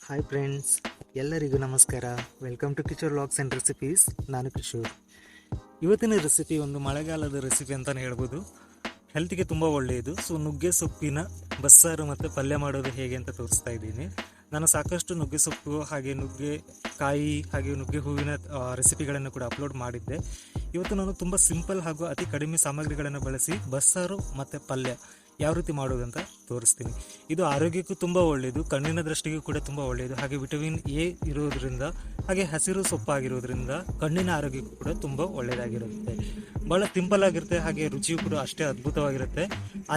Hi friends, ಎಲ್ಲರಿಗೂ ನಮಸ್ಕಾರ. Welcome to ಕಿಚರ್ ವ್ಲಾಗ್ಸ್ ಆ್ಯಂಡ್ ರೆಸಿಪೀಸ್. ನಾನು ಕಿಶೋರ್. ಇವತ್ತಿನ ರೆಸಿಪಿ ಒಂದು ಮಳೆಗಾಲದ ರೆಸಿಪಿ ಅಂತಲೇ ಹೇಳ್ಬೋದು. ಹೆಲ್ತಿಗೆ ತುಂಬ ಒಳ್ಳೆಯದು. ಸೊ ನುಗ್ಗೆ ಸೊಪ್ಪಿನ ಬಸ್ಸಾರು ಮತ್ತು ಪಲ್ಯ ಮಾಡೋದು ಹೇಗೆ ಅಂತ ತೋರಿಸ್ತಾ ಇದ್ದೀನಿ. ನಾನು ಸಾಕಷ್ಟು ನುಗ್ಗೆ ಸೊಪ್ಪು ಹಾಗೆ ನುಗ್ಗೆ ಕಾಯಿ ಹಾಗೆ ನುಗ್ಗೆ ಹೂವಿನ ರೆಸಿಪಿಗಳನ್ನು ಕೂಡ ಅಪ್ಲೋಡ್ ಮಾಡಿದ್ದೆ. ಇವತ್ತು ನಾನು ತುಂಬ ಸಿಂಪಲ್ ಹಾಗೂ ಅತಿ ಕಡಿಮೆ ಸಾಮಗ್ರಿಗಳನ್ನು ಬಳಸಿ ಬಸ್ಸಾರು ಮತ್ತು ಪಲ್ಯ ಯಾವ ರೀತಿ ಮಾಡೋದಂತ ತೋರಿಸ್ತೀನಿ. ಇದು ಆರೋಗ್ಯಕ್ಕೂ ತುಂಬ ಒಳ್ಳೆಯದು, ಕಣ್ಣಿನ ದೃಷ್ಟಿಗೂ ಕೂಡ ತುಂಬ ಒಳ್ಳೆಯದು. ಹಾಗೆ ವಿಟಮಿನ್ ಎ ಇರೋದ್ರಿಂದ ಹಾಗೆ ಹಸಿರು ಸೊಪ್ಪಾಗಿರೋದ್ರಿಂದ ಕಣ್ಣಿನ ಆರೋಗ್ಯಕ್ಕೂ ಕೂಡ ತುಂಬ ಒಳ್ಳೆಯದಾಗಿರುತ್ತೆ. ಭಾಳ ಸಿಂಪಲ್ ಆಗಿರುತ್ತೆ, ಹಾಗೆ ರುಚಿಯೂ ಕೂಡ ಅಷ್ಟೇ ಅದ್ಭುತವಾಗಿರುತ್ತೆ.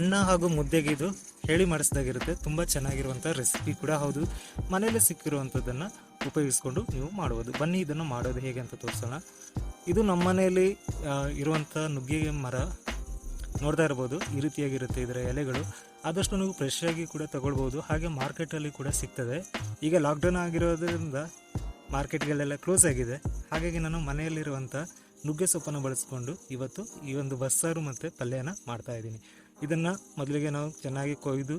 ಅನ್ನ ಹಾಗೂ ಮುದ್ದೆಗೆ ಇದು ಹೇಳಿ ಮಾಡಿಸಿದಾಗಿರುತ್ತೆ. ತುಂಬ ಚೆನ್ನಾಗಿರುವಂಥ ರೆಸಿಪಿ ಕೂಡ ಹೌದು. ಮನೆಯಲ್ಲೇ ಸಿಕ್ಕಿರುವಂಥದ್ದನ್ನು ಉಪಯೋಗಿಸ್ಕೊಂಡು ನೀವು ಮಾಡ್ಬೋದು. ಬನ್ನಿ ಇದನ್ನು ಮಾಡೋದು ಹೇಗೆ ಅಂತ ತೋರಿಸೋಣ. ಇದು ನಮ್ಮ ಮನೆಯಲ್ಲಿ ಇರುವಂಥ ನುಗ್ಗೆ ಮರ ನೋಡ್ತಾ ಇರ್ಬೋದು. ಈ ರೀತಿಯಾಗಿರುತ್ತೆ ಇದರ ಎಲೆಗಳು. ಆದಷ್ಟು ನೀವು ಫ್ರೆಶ್ ಆಗಿ ಕೂಡ ತಗೊಳ್ಬೋದು. ಹಾಗೆ ಮಾರ್ಕೆಟಲ್ಲಿ ಕೂಡ ಸಿಗ್ತದೆ. ಈಗ ಲಾಕ್ಡೌನ್ ಆಗಿರೋದ್ರಿಂದ ಮಾರ್ಕೆಟ್ಗಳೆಲ್ಲ ಕ್ಲೋಸ್ ಆಗಿದೆ. ಹಾಗಾಗಿ ನಾನು ಮನೆಯಲ್ಲಿರುವಂಥ ನುಗ್ಗೆ ಸೊಪ್ಪನ್ನು ಬಳಸ್ಕೊಂಡು ಇವತ್ತು ಈ ಒಂದು ಬಸ್ಸಾರು ಮತ್ತು ಪಲ್ಯನ ಮಾಡ್ತಾಯಿದ್ದೀನಿ. ಇದನ್ನು ಮೊದಲಿಗೆ ನಾವು ಚೆನ್ನಾಗಿ ಕೊಯ್ದು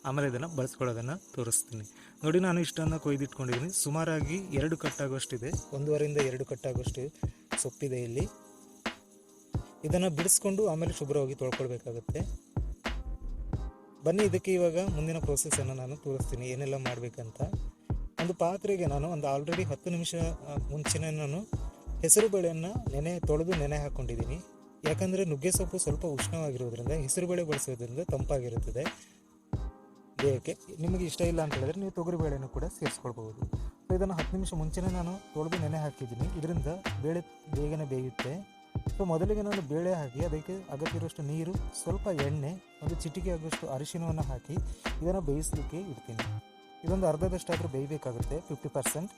ಆಮೇಲೆ ಇದನ್ನು ಬಳಸ್ಕೊಳ್ಳೋದನ್ನು ತೋರಿಸ್ತೀನಿ. ನೋಡಿ, ನಾನು ಇಷ್ಟನ್ನು ಕೊಯ್ದಿಟ್ಕೊಂಡಿದ್ದೀನಿ. ಸುಮಾರಾಗಿ 2 ಕಟ್ಟಾಗೋಷ್ಟಿದೆ, 1.5ರಿಂದ 2 ಕಟ್ಟಾಗೋಷ್ಟು ಸೊಪ್ಪಿದೆ ಇಲ್ಲಿ. ಇದನ್ನು ಬಿಡಿಸ್ಕೊಂಡು ಆಮೇಲೆ ಶುಭ್ರವಾಗಿ ತೊಳ್ಕೊಳ್ಬೇಕಾಗುತ್ತೆ. ಬನ್ನಿ, ಇದಕ್ಕೆ ಇವಾಗ ಮುಂದಿನ ಪ್ರೋಸೆಸ್ಸನ್ನು ನಾನು ತೋರಿಸ್ತೀನಿ, ಏನೆಲ್ಲ ಮಾಡಬೇಕಂತ. ಒಂದು ಪಾತ್ರೆಗೆ ನಾನು ಆಲ್ರೆಡಿ 10 ನಿಮಿಷ ಮುಂಚೆನೇ ನಾನು ಹೆಸರು ಬೇಳೆಯನ್ನು ತೊಳೆದು ನೆನೆ ಹಾಕ್ಕೊಂಡಿದ್ದೀನಿ. ಯಾಕಂದರೆ ನುಗ್ಗೆ ಸೊಪ್ಪು ಸ್ವಲ್ಪ ಉಷ್ಣವಾಗಿರೋದ್ರಿಂದ ಹೆಸರು ಬೇಳೆ ಬಳಸೋದ್ರಿಂದ ತಂಪಾಗಿರುತ್ತದೆ ದೇಹಕ್ಕೆ. ನಿಮಗೆ ಇಷ್ಟ ಇಲ್ಲ ಅಂತ ಹೇಳಿದ್ರೆ ನೀವು ತೊಗರಿ ಬೇಳೆನೂ ಕೂಡ ಸೇರಿಸ್ಕೊಳ್ಬೋದು. ಸೊ ಇದನ್ನು 10 ನಿಮಿಷ ಮುಂಚೆನೇ ನಾನು ತೊಳೆದು ನೆನೆ ಹಾಕಿದ್ದೀನಿ. ಇದರಿಂದ ಬೇಳೆ ಬೇಗನೆ ಬೇಯುತ್ತೆ. ಸೊ ಮೊದಲಿಗೆ ನಾನು ಬೇಳೆ ಹಾಕಿ ಅದಕ್ಕೆ ಅಗತ್ಯವಿರುವಷ್ಟು ನೀರು, ಸ್ವಲ್ಪ ಎಣ್ಣೆ, ಒಂದು ಚಿಟಿಕೆ ಆಗುವಷ್ಟು ಅರಿಶಿಣವನ್ನು ಹಾಕಿ ಇದನ್ನು ಬೇಯಿಸಲಿಕ್ಕೆ ಇಡ್ತೀನಿ. ಇದೊಂದು ಅರ್ಧದಷ್ಟಾದರೂ ಬೇಯಬೇಕಾಗುತ್ತೆ, 50%.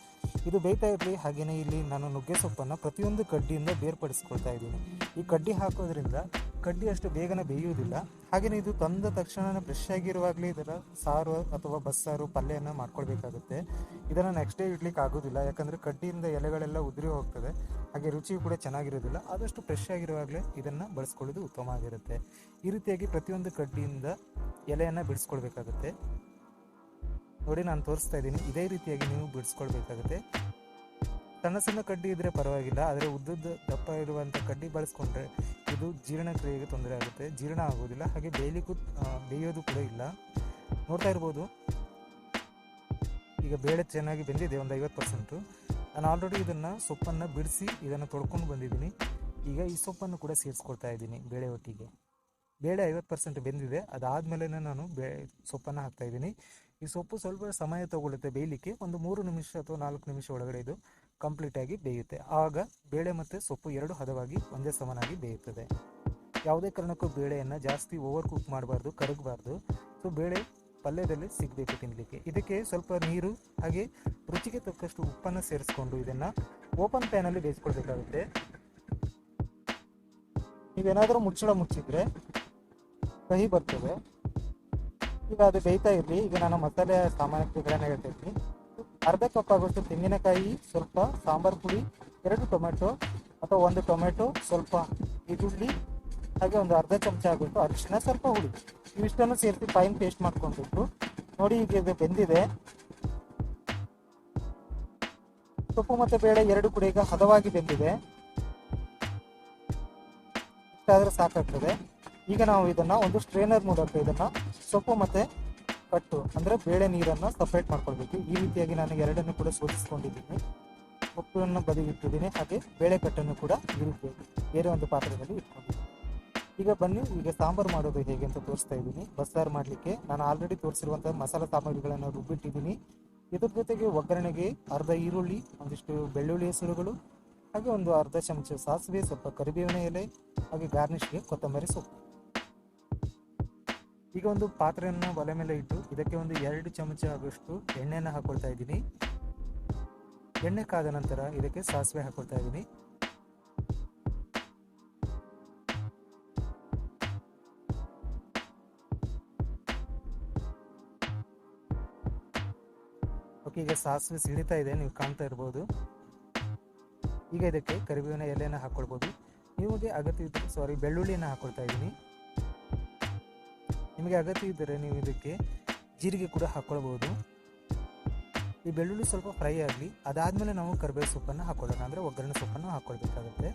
ಇದು ಬೇಯ್ತಾ ಇರಲಿ. ಹಾಗೆಯೇ ಇಲ್ಲಿ ನಾನು ನುಗ್ಗೆ ಸೊಪ್ಪನ್ನು ಪ್ರತಿಯೊಂದು ಕಡ್ಡಿಯಿಂದ ಬೇರ್ಪಡಿಸ್ಕೊಳ್ತಾ ಇದ್ದೀನಿ. ಈ ಕಡ್ಡಿ ಹಾಕೋದ್ರಿಂದ ಕಡ್ಡಿ ಅಷ್ಟು ಬೇಗನೆ ಬೇಯುವುದಿಲ್ಲ. ಹಾಗೆಯೇ ಇದು ತಂದ ತಕ್ಷಣ ಫ್ರೆಶ್ ಆಗಿರುವಾಗಲೇ ಇದರ ಸಾರು ಅಥವಾ ಬಸ್ಸಾರು ಪಲ್ಯನ ಮಾಡ್ಕೊಳ್ಬೇಕಾಗುತ್ತೆ. ಇದನ್ನು ನೆಕ್ಸ್ಟ್ ಡೇ ಇಡ್ಲಿಕ್ಕೆ ಆಗೋದಿಲ್ಲ, ಯಾಕಂದರೆ ಕಡ್ಡಿಯಿಂದ ಎಲೆಗಳೆಲ್ಲ ಉದುರಿ ಹೋಗ್ತದೆ. ಹಾಗೆ ರುಚಿಯೂ ಕೂಡ ಚೆನ್ನಾಗಿರೋದಿಲ್ಲ. ಆದಷ್ಟು ಫ್ರೆಶ್ ಆಗಿರುವಾಗಲೇ ಇದನ್ನು ಬಳಸ್ಕೊಳ್ಳೋದು ಉತ್ತಮ ಆಗಿರುತ್ತೆ. ಈ ರೀತಿಯಾಗಿ ಪ್ರತಿಯೊಂದು ಕಡ್ಡಿಯಿಂದ ಎಲೆಯನ್ನು ಬಿಡಿಸ್ಕೊಳ್ಬೇಕಾಗುತ್ತೆ. ನೋಡಿ, ನಾನು ತೋರಿಸ್ತಾ ಇದ್ದೀನಿ. ಇದೇ ರೀತಿಯಾಗಿ ನೀವು ಬಿಡಿಸ್ಕೊಳ್ಬೇಕಾಗುತ್ತೆ. ಸಣ್ಣ ಸಣ್ಣ ಕಡ್ಡಿ ಇದ್ದರೆ ಪರವಾಗಿಲ್ಲ, ಆದರೆ ಉದ್ದದ ದಪ್ಪ ಇರುವಂಥ ಕಡ್ಡಿ ಬಳಸ್ಕೊಂಡ್ರೆ ಇದು ಜೀರ್ಣಕ್ರಿಯೆಗೆ ತೊಂದರೆ ಆಗುತ್ತೆ, ಜೀರ್ಣ ಆಗೋದಿಲ್ಲ. ಹಾಗೆ ಬೇಯೋದು ಕೂಡ ಇಲ್ಲ. ನೋಡ್ತಾ ಇರ್ಬೋದು, ಈಗ ಬೇಳೆ ಚೆನ್ನಾಗಿ ಬೆಂದಿದೆ, ಒಂದು 50%. ನಾನು ಆಲ್ರೆಡಿ ಇದನ್ನು ಸೊಪ್ಪನ್ನು ಬಿಡಿಸಿ ಇದನ್ನು ತೊಳ್ಕೊಂಡು ಬಂದಿದ್ದೀನಿ. ಈಗ ಈ ಸೊಪ್ಪನ್ನು ಕೂಡ ಸೇರಿಸ್ಕೊಳ್ತಾ ಇದ್ದೀನಿ ಬೇಳೆ ಒಟ್ಟಿಗೆ. ಬೇಳೆ 50% ಬೆಂದಿದೆ. ಅದಾದಮೇಲೆ ನಾನು ಸೊಪ್ಪನ್ನು ಹಾಕ್ತಾಯಿದ್ದೀನಿ. ಈ ಸೊಪ್ಪು ಸ್ವಲ್ಪ ಸಮಯ ತಗೊಳ್ಳುತ್ತೆ ಬೇಯಲಿಕ್ಕೆ. ಒಂದು 3 ನಿಮಿಷ ಅಥವಾ 4 ನಿಮಿಷ ಒಳಗಡೆ ಇದು ಕಂಪ್ಲೀಟಾಗಿ ಬೇಯುತ್ತೆ. ಆಗ ಬೇಳೆ ಮತ್ತು ಸೊಪ್ಪು ಎರಡು ಹದವಾಗಿ ಒಂದೇ ಸಮನಾಗಿ ಬೇಯುತ್ತದೆ. ಯಾವುದೇ ಕಾರಣಕ್ಕೂ ಬೇಳೆಯನ್ನು ಜಾಸ್ತಿ ಓವರ್ ಕುಕ್ ಮಾಡಬಾರ್ದು, ಕರಗಬಾರ್ದು. ಸೊ ಬೇಳೆ ಪಲ್ಯದಲ್ಲಿ ಸಿಗಬೇಕು ತಿನ್ನಲಿಕ್ಕೆ. ಇದಕ್ಕೆ ಸ್ವಲ್ಪ ನೀರು ಹಾಗೆ ರುಚಿಗೆ ತಕ್ಕಷ್ಟು ಉಪ್ಪನ್ನು ಸೇರಿಸ್ಕೊಂಡು ಇದನ್ನು ಓಪನ್ ಪ್ಯಾನಲ್ಲಿ ಬೇಯಿಸ್ಕೊಳ್ಬೇಕಾಗುತ್ತೆ. ನೀವೇನಾದರೂ ಮುಚ್ಚಳ ಮುಚ್ಚಿದ್ರೆ ಕಹಿ ಬರ್ತದೆ. ಈಗ ಅದು ಬೇಯ್ತಾ ಇರಲಿ. ಈಗ ನಾನು ಮಸಾಲೆ ಸಾಮಾನ್ಯಗಳನ್ನು ಹೇಳ್ತಾ ಇದ್ದೀನಿ. ಅರ್ಧ ಕಪ್ ಆಗೋಷ್ಟು ತೆಂಗಿನಕಾಯಿ, ಸ್ವಲ್ಪ ಸಾಂಬಾರು ಪುಡಿ, 2 ಟೊಮೆಟೊ ಅಥವಾ 1 ಟೊಮೆಟೊ, ಸ್ವಲ್ಪ ಈರುಳ್ಳಿ, ಹಾಗೆ ಒಂದು ಅರ್ಧ ಚಮಚ ಆಗೋಷ್ಟು ಅರಿಶಿನ, ಸ್ವಲ್ಪ ಹುಳಿ, ಇವಿಷ್ಟನ್ನು ಸೇರಿಸಿ ಫೈನ್ ಪೇಸ್ಟ್ ಮಾಡ್ಕೊಂಡ್ಬಿಟ್ಟು. ನೋಡಿ, ಈಗ ಇದು ಬೆಂದಿದೆ. ಸೊಪ್ಪು ಮತ್ತು ಬೇಳೆ 2 ಕೂಡ ಈಗ ಹದವಾಗಿ ಬೆಂದಿದೆ. ಇಷ್ಟಾದರೆ ಸಾಕಾಗ್ತದೆ. ಈಗ ನಾವು ಇದನ್ನು ಒಂದು ಸ್ಟ್ರೇನರ್ ಮೂಲಕ ಇದನ್ನು ಸೊಪ್ಪು ಮತ್ತು ಕಟ್ಟು ಅಂದರೆ ಬೇಳೆ ನೀರನ್ನು ಸಪ್ರೇಟ್ ಮಾಡ್ಕೊಳ್ಬೇಕು. ಈ ರೀತಿಯಾಗಿ ನಾನು 2 ಕೂಡ ಸೋದಿಸ್ಕೊಂಡಿದ್ದೀನಿ. ಸೊಪ್ಪನ್ನು ಬದಿಗಿಟ್ಟಿದ್ದೀನಿ, ಹಾಗೆ ಬೇಳೆ ಕಟ್ಟನ್ನು ಕೂಡ ಈ ರೀತಿಯಾಗಿ ಬೇರೆ ಒಂದು ಪಾತ್ರೆಯಲ್ಲಿ ಇಟ್ಕೊಂಡಿದ್ದೀನಿ. ಈಗ ಬನ್ನಿ, ಈಗ ಸಾಂಬಾರು ಮಾಡೋದು ಹೇಗೆ ಅಂತ ತೋರಿಸ್ತಾ ಇದ್ದೀನಿ. ಬಸ್ಸಾರು ಮಾಡಲಿಕ್ಕೆ ನಾನು ಆಲ್ರೆಡಿ ತೋರಿಸಿರುವಂಥ ಮಸಾಲೆ ಸಾಮಗ್ರಿಗಳನ್ನು ರುಬ್ಬಿಟ್ಟಿದ್ದೀನಿ. ಇದ್ರ ಜೊತೆಗೆ ಒಗ್ಗರಣೆಗೆ ಅರ್ಧ ಈರುಳ್ಳಿ, ಒಂದಿಷ್ಟು ಬೆಳ್ಳುಳ್ಳಿ ಹೆಸರುಗಳು, ಹಾಗೆ ಒಂದು ಅರ್ಧ ಚಮಚ ಸಾಸಿವೆ, ಸ್ವಲ್ಪ ಕರಿಬೇವಿನ ಎಲೆ, ಹಾಗೆ ಗಾರ್ನಿಷ್ಗೆ ಕೊತ್ತಂಬರಿ ಸೊಪ್ಪು. ಈಗ ಒಂದು ಪಾತ್ರೆಯನ್ನು ಒಲೆ ಮೇಲೆ ಇಟ್ಟು ಇದಕ್ಕೆ ಒಂದು 2 ಚಮಚ ಆಗೋಷ್ಟು ಎಣ್ಣೆಯನ್ನು ಹಾಕೊಳ್ತಾ ಇದ್ದೀನಿ. ಎಣ್ಣೆ ಕಾದ ನಂತರ ಇದಕ್ಕೆ ಸಾಸಿವೆ ಹಾಕೊಳ್ತಾ ಇದ್ದೀನಿ. ಓಕೆ, ಈಗ ಸಾಸಿವೆ ಸಿಡಿತಾ ಇದೆ, ನೀವು ಕಾಣ್ತಾ ಇರ್ಬೋದು. ಈಗ ಇದಕ್ಕೆ ಕರಿಬೇವಿನ ಎಲೆಯನ್ನು ಹಾಕ್ಕೊಳ್ಬೋದು. ನಿಮಗೆ ಅಗತ್ಯ ಇದ್ದರೆ ಬೆಳ್ಳುಳ್ಳಿಯನ್ನು ಹಾಕೊಳ್ತಾ ಇದ್ದೀನಿ. ನಿಮಗೆ ಅಗತ್ಯ ಇದ್ದರೆ ನೀವು ಇದಕ್ಕೆ ಜೀರಿಗೆ ಕೂಡ ಹಾಕ್ಕೊಳ್ಬೋದು. ಈ ಬೆಳ್ಳುಳ್ಳಿ ಸ್ವಲ್ಪ ಫ್ರೈ ಆಗಲಿ. ಅದಾದಮೇಲೆ ನಾವು ಕರಿಬೇವು ಸೊಪ್ಪನ್ನು ಹಾಕೊಳ್ಳೋಣ, ಅಂದರೆ ಒಗ್ಗರಣೆ ಸೊಪ್ಪನ್ನು ಹಾಕ್ಕೊಳ್ಬೇಕಾಗುತ್ತೆ.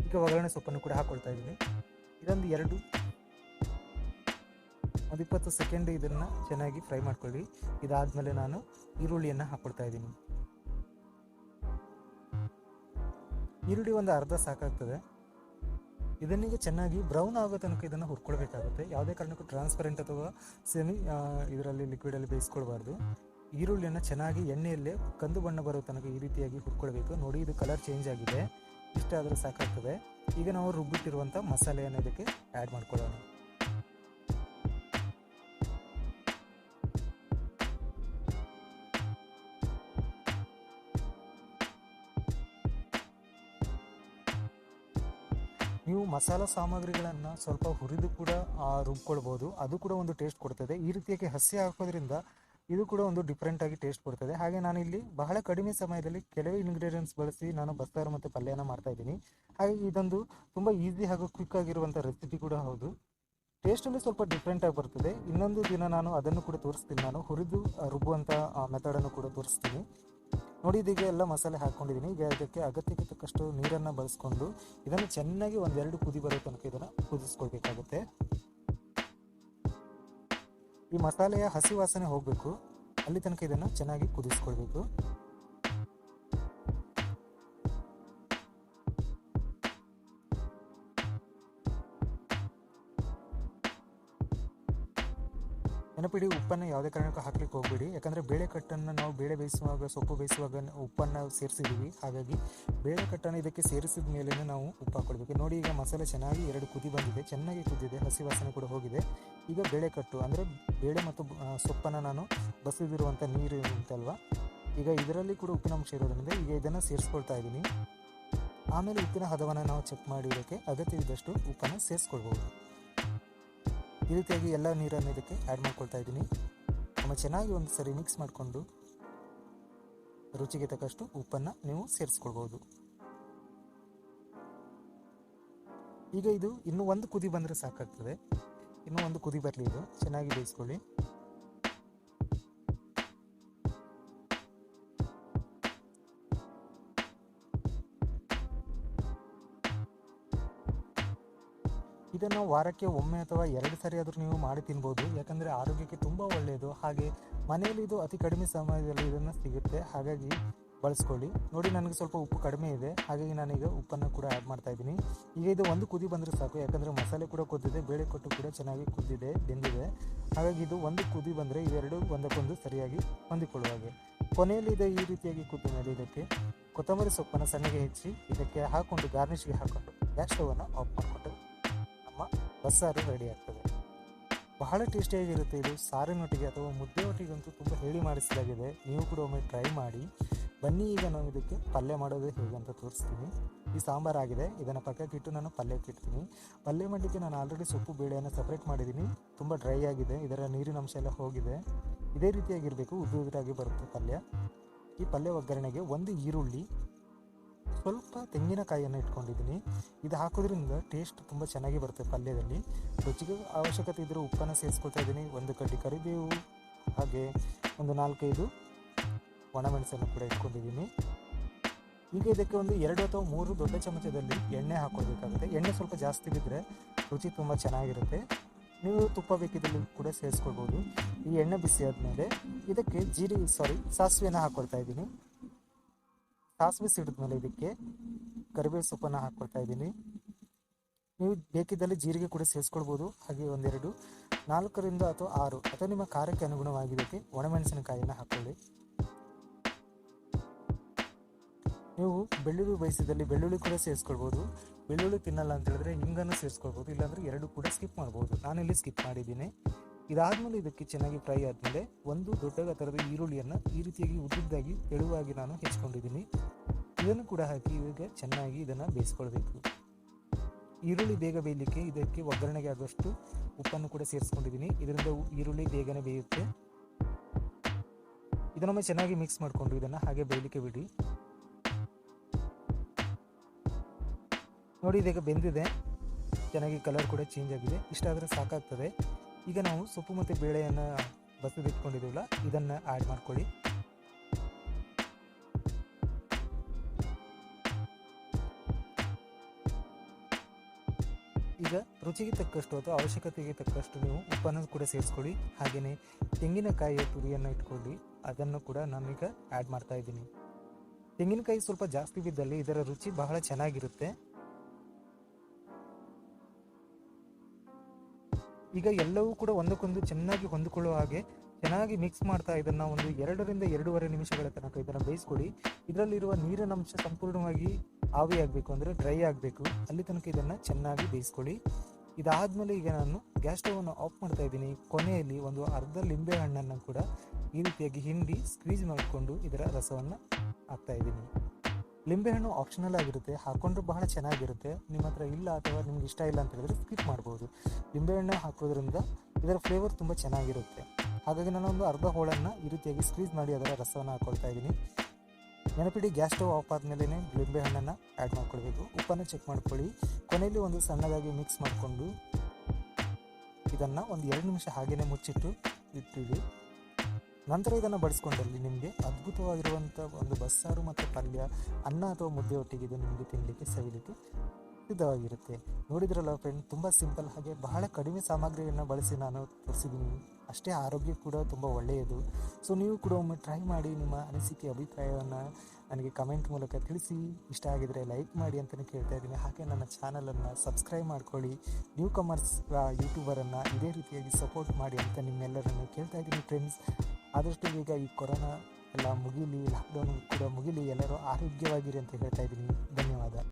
ಈಗ ಒಗ್ಗರಣೆ ಸೊಪ್ಪನ್ನು ಕೂಡ ಹಾಕ್ಕೊಳ್ತಾ ಇದ್ದೀನಿ. ಇದೊಂದು 20 ಸೆಕೆಂಡ್ ಇದನ್ನು ಚೆನ್ನಾಗಿ ಫ್ರೈ ಮಾಡ್ಕೊಳ್ಳಿ. ಇದಾದಮೇಲೆ ನಾನು ಈರುಳ್ಳಿಯನ್ನು ಹಾಕ್ಕೊಳ್ತಾ ಇದ್ದೀನಿ. ಈರುಳ್ಳಿ ಒಂದು ಅರ್ಧ ಸಾಕಾಗ್ತದೆ. ಇದನ್ನೀಗ ಚೆನ್ನಾಗಿ ಬ್ರೌನ್ ಆಗೋ ತನಕ ಇದನ್ನು ಹುರ್ಕೊಳ್ಬೇಕಾಗುತ್ತೆ. ಯಾವುದೇ ಕಾರಣಕ್ಕೂ ಟ್ರಾನ್ಸ್ಪರೆಂಟ್ ಅಥವಾ ಸೆಮಿ ಇದರಲ್ಲಿ ಲಿಕ್ವಿಡಲ್ಲಿ ಬೇಯಿಸ್ಕೊಳ್ಬಾರ್ದು. ಈರುಳ್ಳಿಯನ್ನು ಚೆನ್ನಾಗಿ ಎಣ್ಣೆಯಲ್ಲೇ ಕಂದು ಬಣ್ಣ ಬರೋ ತನಕ ಈ ರೀತಿಯಾಗಿ ಹುರ್ಕೊಳ್ಬೇಕು. ನೋಡಿ, ಇದು ಕಲರ್ ಚೇಂಜ್ ಆಗಿದೆ, ಇಷ್ಟಾದರೂ ಸಾಕಾಗ್ತದೆ. ಈಗ ನಾವು ರುಬ್ಬಿಟ್ಟಿರುವಂಥ ಮಸಾಲೆಯನ್ನು ಇದಕ್ಕೆ ಆ್ಯಡ್ ಮಾಡ್ಕೊಳ್ಳೋಣ. ನೀವು ಮಸಾಲ ಸಾಮಗ್ರಿಗಳನ್ನು ಸ್ವಲ್ಪ ಹುರಿದು ಕೂಡ ರುಬ್ಕೊಳ್ಬೋದು, ಅದು ಕೂಡ ಒಂದು ಟೇಸ್ಟ್ ಕೊಡ್ತದೆ. ಈ ರೀತಿಯಾಗಿ ಹಸಿ ಹಾಕೋದ್ರಿಂದ ಇದು ಕೂಡ ಒಂದು ಡಿಫ್ರೆಂಟಾಗಿ ಟೇಸ್ಟ್ ಕೊಡ್ತದೆ. ಹಾಗೆ ನಾನಿಲ್ಲಿ ಬಹಳ ಕಡಿಮೆ ಸಮಯದಲ್ಲಿ ಕೆಲವೇ ಇಂಗ್ರೀಡಿಯೆಂಟ್ಸ್ ಬಳಸಿ ನಾನು ಬಸ್ಸಾರು ಮತ್ತು ಪಲ್ಯನ ಮಾಡ್ತಾಯಿದ್ದೀನಿ. ಹಾಗೆ ಇದೊಂದು ತುಂಬ ಈಸಿ ಹಾಗೂ ಕ್ವಿಕ್ ಆಗಿರುವಂಥ ರೆಸಿಪಿ ಕೂಡ ಹೌದು. ಟೇಸ್ಟಲ್ಲಿ ಸ್ವಲ್ಪ ಡಿಫ್ರೆಂಟಾಗಿ ಬರ್ತದೆ. ಇನ್ನೊಂದು ದಿನ ನಾನು ಅದನ್ನು ಕೂಡ ತೋರಿಸ್ತೀನಿ, ನಾನು ಹುರಿದು ರುಬ್ಬುವಂಥ ಮೆಥಡನ್ನು ಕೂಡ ತೋರಿಸ್ತೀನಿ. ನೋಡಿ, ಇದೀಗ ಎಲ್ಲ ಮಸಾಲೆ ಹಾಕ್ಕೊಂಡಿದ್ದೀನಿ. ಈಗ ಇದಕ್ಕೆ ಅಗತ್ಯಕ್ಕೆ ತಕ್ಕಷ್ಟು ನೀರನ್ನು ಬಳಸ್ಕೊಂಡು ಇದನ್ನು ಚೆನ್ನಾಗಿ 1-2 ಕುದಿ ಬರೋ ತನಕ ಇದನ್ನು ಕುದಿಸ್ಕೊಳ್ಬೇಕಾಗುತ್ತೆ. ಈ ಮಸಾಲೆಯ ಹಸಿ ವಾಸನೆ ಹೋಗಬೇಕು, ಅಲ್ಲಿ ತನಕ ಇದನ್ನು ಚೆನ್ನಾಗಿ ಕುದಿಸ್ಕೊಳ್ಬೇಕು. ನೆನಪಿಡಿ, ಉಪ್ಪನ್ನು ಯಾವುದೇ ಕಾರಣಕ್ಕೂ ಹಾಕ್ಲಿಕ್ಕೆ ಹೋಗಬೇಡಿ. ಯಾಕಂದರೆ ಬೇಳೆಕಟ್ಟನ್ನು ನಾವು ಬೇಳೆ ಬೇಯಿಸುವಾಗ, ಸೊಪ್ಪು ಬೇಯಿಸುವಾಗ ಉಪ್ಪನ್ನು ಸೇರಿಸಿದ್ದೀವಿ. ಹಾಗಾಗಿ ಬೇಳೆಕಟ್ಟನ್ನು ಇದಕ್ಕೆ ಸೇರಿಸಿದ ಮೇಲೆ ನಾವು ಉಪ್ಪು ಹಾಕ್ಕೊಳ್ಬೇಕು. ನೋಡಿ, ಈಗ ಮಸಾಲೆ ಚೆನ್ನಾಗಿ 2 ಕುದಿ ಬಂದಿದೆ, ಚೆನ್ನಾಗಿ ಕುದ್ದಿದೆ, ಹಸಿ ವಾಸನೆ ಕೂಡ ಹೋಗಿದೆ. ಈಗ ಬೇಳೆಕಟ್ಟು ಅಂದರೆ ಬೇಳೆ ಮತ್ತು ಸೊಪ್ಪನ್ನು ನಾನು ಬಸಿದಿರುವಂಥ ನೀರು ಉಂಟಲ್ವ, ಈಗ ಇದರಲ್ಲಿ ಕೂಡ ಉಪ್ಪಿನಂಶ ಇರೋದ್ರಿಂದ ಈಗ ಇದನ್ನು ಸೇರಿಸ್ಕೊಳ್ತಾ ಇದ್ದೀನಿ. ಆಮೇಲೆ ಉಪ್ಪಿನ ಹದವನ್ನು ನಾವು ಚೆಕ್ ಮಾಡಿ ಇದಕ್ಕೆ ಅಗತ್ಯವಿದ್ದಷ್ಟು ಉಪ್ಪನ್ನು ಸೇರಿಸ್ಕೊಳ್ಬೋದು. ಈ ರೀತಿಯಾಗಿ ಎಲ್ಲ ನೀರನ್ನು ಇದಕ್ಕೆ ಆ್ಯಡ್ ಮಾಡ್ಕೊಳ್ತಾ ಇದ್ದೀನಿ. ನಮ್ಮ ಚೆನ್ನಾಗಿ ಒಂದು ಸರಿ ಮಿಕ್ಸ್ ಮಾಡಿಕೊಂಡು ರುಚಿಗೆ ತಕ್ಕಷ್ಟು ಉಪ್ಪನ್ನು ನೀವು ಸೇರಿಸ್ಕೊಳ್ಬೋದು. ಈಗ ಇದು ಇನ್ನೂ 1 ಕುದಿ ಬಂದರೆ ಸಾಕಾಗ್ತದೆ. ಇನ್ನೂ 1 ಕುದಿ ಬರಲಿ, ಇದು ಚೆನ್ನಾಗಿ ಬೇಯಿಸ್ಕೊಳ್ಳಿ. ಇದನ್ನು ವಾರಕ್ಕೆ ಒಮ್ಮೆ ಅಥವಾ 2 ಸರಿ ಆದರೂ ನೀವು ಮಾಡಿ ತಿನ್ಬೋದು. ಯಾಕಂದರೆ ಆರೋಗ್ಯಕ್ಕೆ ತುಂಬ ಒಳ್ಳೆಯದು. ಹಾಗೆ ಮನೆಯಲ್ಲಿ ಇದು ಅತಿ ಕಡಿಮೆ ಸಮಯದಲ್ಲಿ ಇದನ್ನು ಸಿಗುತ್ತೆ, ಹಾಗಾಗಿ ಬಳಸ್ಕೊಳ್ಳಿ. ನೋಡಿ, ನನಗೆ ಸ್ವಲ್ಪ ಉಪ್ಪು ಕಡಿಮೆ ಇದೆ, ಹಾಗಾಗಿ ನಾನೀಗ ಉಪ್ಪನ್ನು ಕೂಡ ಆ್ಯಡ್ ಮಾಡ್ತಾ ಇದ್ದೀನಿ. ಈಗ ಇದು 1 ಕುದಿ ಬಂದರೆ ಸಾಕು, ಯಾಕಂದರೆ ಮಸಾಲೆ ಕೂಡ ಕುದ್ದಿದೆ, ಬೇಳೆ ಕೊಟ್ಟು ಕೂಡ ಚೆನ್ನಾಗಿ ಕುದ್ದಿದೆ, ಬೆಂದಿದೆ. ಹಾಗಾಗಿ ಇದು 1 ಕುದಿ ಬಂದರೆ ಇವೆರಡು ಒಂದಕ್ಕೊಂದು ಸರಿಯಾಗಿ ಹೊಂದಿಕೊಳ್ಳುವ ಹಾಗೆ. ಕೊನೆಯಲ್ಲಿ ಇದೆ ಈ ರೀತಿಯಾಗಿ ಕುದ್ದ ಮೇಲೆ ಇದಕ್ಕೆ ಕೊತ್ತಂಬರಿ ಸೊಪ್ಪನ್ನು ಸಣ್ಣಗೆ ಹೆಚ್ಚಿ ಇದಕ್ಕೆ ಹಾಕ್ಕೊಂಡು ಗಾರ್ನಿಷ್ಗೆ ಹಾಕ್ಕೊಂಡು ಗ್ಯಾಸ್ ಸ್ಟವನ್ನು ಆಫ್ ಮಾಡಿಕೊಂಡು ಬಸ್ಸಾರು ರೆಡಿ ಆಗ್ತದೆ. ಬಹಳ ಟೇಸ್ಟಿಯಾಗಿರುತ್ತೆ ಇದು. ಸಾರಿನೊಟ್ಟಿಗೆ ಅಥವಾ ಮುದ್ದೆ ಒಟ್ಟಿಗಂತೂ ತುಂಬ ಹೇಳಿ ಮಾಡಿಸಲಾಗಿದೆ. ನೀವು ಕೂಡ ಒಮ್ಮೆ ಟ್ರೈ ಮಾಡಿ. ಬನ್ನಿ, ಈಗ ನಾವು ಇದಕ್ಕೆ ಪಲ್ಯ ಮಾಡೋದು ಹೇಗೆ ಅಂತ ತೋರಿಸ್ತೀನಿ. ಈ ಸಾಂಬಾರಾಗಿದೆ, ಇದನ್ನು ಪಕ್ಕಕ್ಕೆ ಇಟ್ಟು ನಾನು ಪಲ್ಯಕ್ಕೆ ಇಡ್ತೀನಿ. ಪಲ್ಯ ಮಾಡಲಿಕ್ಕೆ ನಾನು ಆಲ್ರೆಡಿ ಸೊಪ್ಪು ಬೇಳೆಯನ್ನು ಸಪ್ರೇಟ್ ಮಾಡಿದ್ದೀನಿ. ತುಂಬ ಡ್ರೈ ಆಗಿದೆ, ಇದರ ನೀರಿನ ಅಂಶ ಎಲ್ಲ ಹೋಗಿದೆ. ಇದೇ ರೀತಿಯಾಗಿರಬೇಕು, ಉದ್ದುದ್ರಾಗಿ ಬರುತ್ತೆ ಪಲ್ಯ. ಈ ಪಲ್ಯ ಒಗ್ಗರಣೆಗೆ 1 ಈರುಳ್ಳಿ, ಸ್ವಲ್ಪ ತೆಂಗಿನಕಾಯಿಯನ್ನು ಇಟ್ಕೊಂಡಿದ್ದೀನಿ. ಇದು ಹಾಕೋದ್ರಿಂದ ಟೇಸ್ಟ್ ತುಂಬ ಚೆನ್ನಾಗಿ ಬರುತ್ತೆ ಪಲ್ಯದಲ್ಲಿ. ರುಚಿಗೆ ಅವಶ್ಯಕತೆ ಇದ್ದರೂ ಉಪ್ಪನ್ನು ಸೇರಿಸ್ಕೊಳ್ತಾ ಇದ್ದೀನಿ. 1 ಕಡ್ಡಿ ಕರಿಬೇವು, ಹಾಗೆ ಒಂದು 4-5 ಒಣಮೆಣಸನ್ನು ಕೂಡ ಇಟ್ಕೊಂಡಿದ್ದೀನಿ. ಈಗ ಇದಕ್ಕೆ ಒಂದು 2 ಅಥವಾ 3 ದೊಡ್ಡ ಚಮಚದಲ್ಲಿ ಎಣ್ಣೆ ಹಾಕ್ಕೊಳ್ಬೇಕಾಗುತ್ತೆ. ಎಣ್ಣೆ ಸ್ವಲ್ಪ ಜಾಸ್ತಿ ಬಿದ್ದರೆ ರುಚಿ ತುಂಬ ಚೆನ್ನಾಗಿರುತ್ತೆ. ನೀವು ತುಪ್ಪ ಬೇಕಿದ್ದಲ್ಲಿ ಕೂಡ ಸೇರಿಸ್ಕೊಳ್ಬೋದು. ಈ ಎಣ್ಣೆ ಬಿಸಿ ಆದಮೇಲೆ ಇದಕ್ಕೆ ಸಾಸಿವೆನ ಹಾಕ್ಕೊಳ್ತಾ ಇದ್ದೀನಿ. ಸಾಸಿವೆ ಸಿಡಿದ್ಮೇಲೆ ಇದಕ್ಕೆ ಕರಿಬೇವು ಸೊಪ್ಪನ್ನು ಹಾಕ್ಕೊಳ್ತಾ ಇದ್ದೀನಿ. ನೀವು ಬೇಕಿದ್ದಲ್ಲಿ ಜೀರಿಗೆ ಕೂಡ ಸೇರಿಸ್ಕೊಳ್ಬೋದು. ಹಾಗೆ 4 ಅಥವಾ 6 ಅಥವಾ ನಿಮ್ಮ ಖಾರಕ್ಕೆ ಅನುಗುಣವಾಗಿ ಇದಕ್ಕೆ ಒಣಮೆಣಸಿನಕಾಯಿಯನ್ನು ಹಾಕ್ಕೊಳ್ಳಿ. ನೀವು ಬೆಳ್ಳುಳ್ಳಿ ಬಯಸಿದಲ್ಲಿ ಬೆಳ್ಳುಳ್ಳಿ ಕೂಡ ಸೇರಿಸ್ಕೊಳ್ಬೋದು. ಬೆಳ್ಳುಳ್ಳಿ ತಿನ್ನಲ್ಲ ಅಂತ ಹೇಳಿದ್ರೆ ಹಿಂಗನ್ನು ಸೇರಿಸ್ಕೊಳ್ಬೋದು, ಇಲ್ಲಾಂದರೆ 2 ಕೂಡ ಸ್ಕಿಪ್ ಮಾಡ್ಬೋದು. ನಾನಿಲ್ಲಿ ಸ್ಕಿಪ್ ಮಾಡಿದ್ದೀನಿ. ಇದಾದಮೇಲೆ ಇದಕ್ಕೆ ಚೆನ್ನಾಗಿ ಫ್ರೈ ಆದಮೇಲೆ 1 ದೊಡ್ಡ ಗಾತ್ರದ ಈರುಳ್ಳಿಯನ್ನು ಈ ರೀತಿಯಾಗಿ ಉದ್ದುದ್ದಾಗಿ ತೆಳುವಾಗಿ ನಾನು ಹೆಚ್ಕೊಂಡಿದ್ದೀನಿ. ಇದನ್ನು ಕೂಡ ಹಾಕಿ ಈಗ ಚೆನ್ನಾಗಿ ಇದನ್ನು ಬೇಯಿಸ್ಕೊಳ್ಬೇಕು. ಈರುಳ್ಳಿ ಬೇಗ ಬೇಯಲಿಕ್ಕೆ ಇದಕ್ಕೆ ಒಗ್ಗರಣೆಗೆ ಆಗುವಷ್ಟು ಉಪ್ಪನ್ನು ಕೂಡ ಸೇರಿಸ್ಕೊಂಡಿದ್ದೀನಿ. ಇದರಿಂದ ಈರುಳ್ಳಿ ಬೇಗನೆ ಬೇಯುತ್ತೆ. ಇದನ್ನೊಮ್ಮೆ ಚೆನ್ನಾಗಿ ಮಿಕ್ಸ್ ಮಾಡಿಕೊಂಡು ಇದನ್ನು ಹಾಗೆ ಬೇಯಲಿಕ್ಕೆ ಬಿಡಿ. ನೋಡಿ, ಇದೀಗ ಬೆಂದಿದೆ, ಚೆನ್ನಾಗಿ ಕಲರ್ ಕೂಡ ಚೇಂಜ್ ಆಗಿದೆ. ಇಷ್ಟಾದರೆ ಸಾಕಾಗ್ತದೆ. ಈಗ ನಾವು ಸೊಪ್ಪು ಮತ್ತು ಬೇಳೆಯನ್ನು ಬಸಿದಿಟ್ಕೊಂಡಿದ್ದೀವಲ್ಲ ಇದನ್ನು ಆ್ಯಡ್ ಮಾಡ್ಕೊಳ್ಳಿ. ಈಗ ರುಚಿಗೆ ತಕ್ಕಷ್ಟು ಅಥವಾ ಅವಶ್ಯಕತೆಗೆ ತಕ್ಕಷ್ಟು ನೀವು ಉಪ್ಪನ್ನು ಕೂಡ ಸೇರಿಸ್ಕೊಳ್ಳಿ. ಹಾಗೆಯೇ ತೆಂಗಿನಕಾಯಿಯ ತುರಿಯನ್ನು ಇಟ್ಕೊಳ್ಳಿ, ಅದನ್ನು ಕೂಡ ನಾನೀಗ ಆ್ಯಡ್ ಮಾಡ್ತಾ ಇದ್ದೀನಿ. ತೆಂಗಿನಕಾಯಿ ಸ್ವಲ್ಪ ಜಾಸ್ತಿ ಬಿದ್ದಲ್ಲಿ ಇದರ ರುಚಿ ಬಹಳ ಚೆನ್ನಾಗಿರುತ್ತೆ. ಈಗ ಎಲ್ಲವೂ ಕೂಡ ಒಂದಕ್ಕೊಂದು ಚೆನ್ನಾಗಿ ಹೊಂದಿಕೊಳ್ಳುವ ಹಾಗೆ ಚೆನ್ನಾಗಿ ಮಿಕ್ಸ್ ಮಾಡ್ತಾ ಇದನ್ನು ಒಂದು 2 ರಿಂದ 2.5 ನಿಮಿಷಗಳ ತನಕ ಇದನ್ನು ಬೇಯಿಸ್ಕೊಳ್ಳಿ. ಇದರಲ್ಲಿರುವ ನೀರಿನ ಅಂಶ ಸಂಪೂರ್ಣವಾಗಿ ಆವಿಯಾಗಬೇಕು, ಅಂದರೆ ಡ್ರೈ ಆಗಬೇಕು, ಅಲ್ಲಿ ತನಕ ಇದನ್ನು ಚೆನ್ನಾಗಿ ಬೇಯಿಸ್ಕೊಳ್ಳಿ. ಇದಾದಮೇಲೆ ಈಗ ನಾನು ಗ್ಯಾಸ್ ಸ್ಟವನ್ನು ಆಫ್ ಮಾಡ್ತಾ ಇದ್ದೀನಿ. ಕೊನೆಯಲ್ಲಿ ಒಂದು ಅರ್ಧ ಲಿಂಬೆ ಹಣ್ಣನ್ನು ಕೂಡ ಈ ರೀತಿಯಾಗಿ ಹಿಂಡಿ ಸ್ಕ್ವೀಸ್ ಮಾಡಿಕೊಂಡು ಇದರ ರಸವನ್ನು ಹಾಕ್ತಾ ಇದ್ದೀನಿ. ಲಿಂಬೆಹಣ್ಣು ಆಪ್ಷನಲ್ ಆಗಿರುತ್ತೆ, ಹಾಕೊಂಡ್ರೆ ಬಹಳ ಚೆನ್ನಾಗಿರುತ್ತೆ. ನಿಮ್ಮ ಹತ್ರ ಇಲ್ಲ ಅಥವಾ ನಿಮ್ಗೆ ಇಷ್ಟ ಇಲ್ಲ ಅಂತ ಹೇಳಿದ್ರೆ ಸ್ಕಿಪ್ ಮಾಡ್ಬೋದು. ಲಿಂಬೆಹಣ್ಣು ಹಾಕೋದ್ರಿಂದ ಇದರ ಫ್ಲೇವರ್ ತುಂಬ ಚೆನ್ನಾಗಿರುತ್ತೆ. ಹಾಗಾಗಿ ನಾನು ಒಂದು ಅರ್ಧ ಹೋಳನ್ನು ಈ ರೀತಿಯಾಗಿ ಸ್ಕ್ವೀಸ್ ಮಾಡಿ ಅದರ ರಸವನ್ನು ಹಾಕ್ಕೊಳ್ತಾ ಇದ್ದೀನಿ. ನೆನಪಿಡಿ, ಗ್ಯಾಸ್ ಸ್ಟವ್ ಆಫ್ ಆದಮೇಲೆ ಲಿಂಬೆಹಣ್ಣನ್ನು ಆ್ಯಡ್ ಮಾಡ್ಕೊಳ್ಬೇಕು. ಉಪ್ಪನ್ನು ಚೆಕ್ ಮಾಡ್ಕೊಳ್ಳಿ. ಕೊನೆಯಲ್ಲಿ ಒಂದು ಸಣ್ಣದಾಗಿ ಮಿಕ್ಸ್ ಮಾಡಿಕೊಂಡು ಇದನ್ನು ಒಂದು 2 ನಿಮಿಷ ಹಾಗೆಯೇ ಮುಚ್ಚಿಟ್ಟು ಇಟ್ಟಿಡಿ. ನಂತರ ಇದನ್ನು ಬಡಿಸ್ಕೊಂಡಲ್ಲಿ ನಿಮಗೆ ಅದ್ಭುತವಾಗಿರುವಂಥ ಒಂದು ಬಸ್ಸಾರು ಮತ್ತು ಪಲ್ಯ, ಅನ್ನ ಅಥವಾ ಮುದ್ದೆ ಒಟ್ಟಿಗೆ ಇದು ನಿಮಗೆ ತಿನ್ನಲಿಕ್ಕೆ ಸವಿಲಿಕ್ಕೆ ಸಿದ್ಧವಾಗಿರುತ್ತೆ. ನೋಡಿದ್ರಲ್ಲ ಫ್ರೆಂಡ್, ತುಂಬ ಸಿಂಪಲ್, ಹಾಗೆ ಬಹಳ ಕಡಿಮೆ ಸಾಮಗ್ರಿಯನ್ನು ಬಳಸಿ ನಾನು ತೋರಿಸಿದ್ದೀನಿ. ಅಷ್ಟೇ ಆರೋಗ್ಯ ಕೂಡ ತುಂಬ ಒಳ್ಳೆಯದು. ಸೊ ನೀವು ಕೂಡ ಒಮ್ಮೆ ಟ್ರೈ ಮಾಡಿ, ನಿಮ್ಮ ಅನಿಸಿಕೆ ಅಭಿಪ್ರಾಯವನ್ನು ನನಗೆ ಕಮೆಂಟ್ ಮೂಲಕ ತಿಳಿಸಿ. ಇಷ್ಟ ಆಗಿದರೆ ಲೈಕ್ ಮಾಡಿ ಅಂತಲೇ ಕೇಳ್ತಾ ಇದ್ದೀನಿ. ಹಾಗೆ ನನ್ನ ಚಾನಲನ್ನು ಸಬ್ಸ್ಕ್ರೈಬ್ ಮಾಡ್ಕೊಳ್ಳಿ. ನ್ಯೂ ಕಮರ್ಸ್ ಯೂಟ್ಯೂಬರನ್ನು ಇದೇ ರೀತಿಯಾಗಿ ಸಪೋರ್ಟ್ ಮಾಡಿ ಅಂತ ನಿಮ್ಮೆಲ್ಲರನ್ನು ಕೇಳ್ತಾ ಇದ್ದೀನಿ ಫ್ರೆಂಡ್ಸ್. ಆದಷ್ಟು ಬೇಗ ಈ ಕೊರೋನಾ ಎಲ್ಲ ಮುಗೀಲಿ, ಲಾಕ್ಡೌನ್ ಕೂಡ ಮುಗೀಲಿ, ಎಲ್ಲರೂ ಆರೋಗ್ಯವಾಗಿರಿ ಅಂತ ಹೇಳ್ತಾ ಇದ್ದೀನಿ. ಧನ್ಯವಾದ.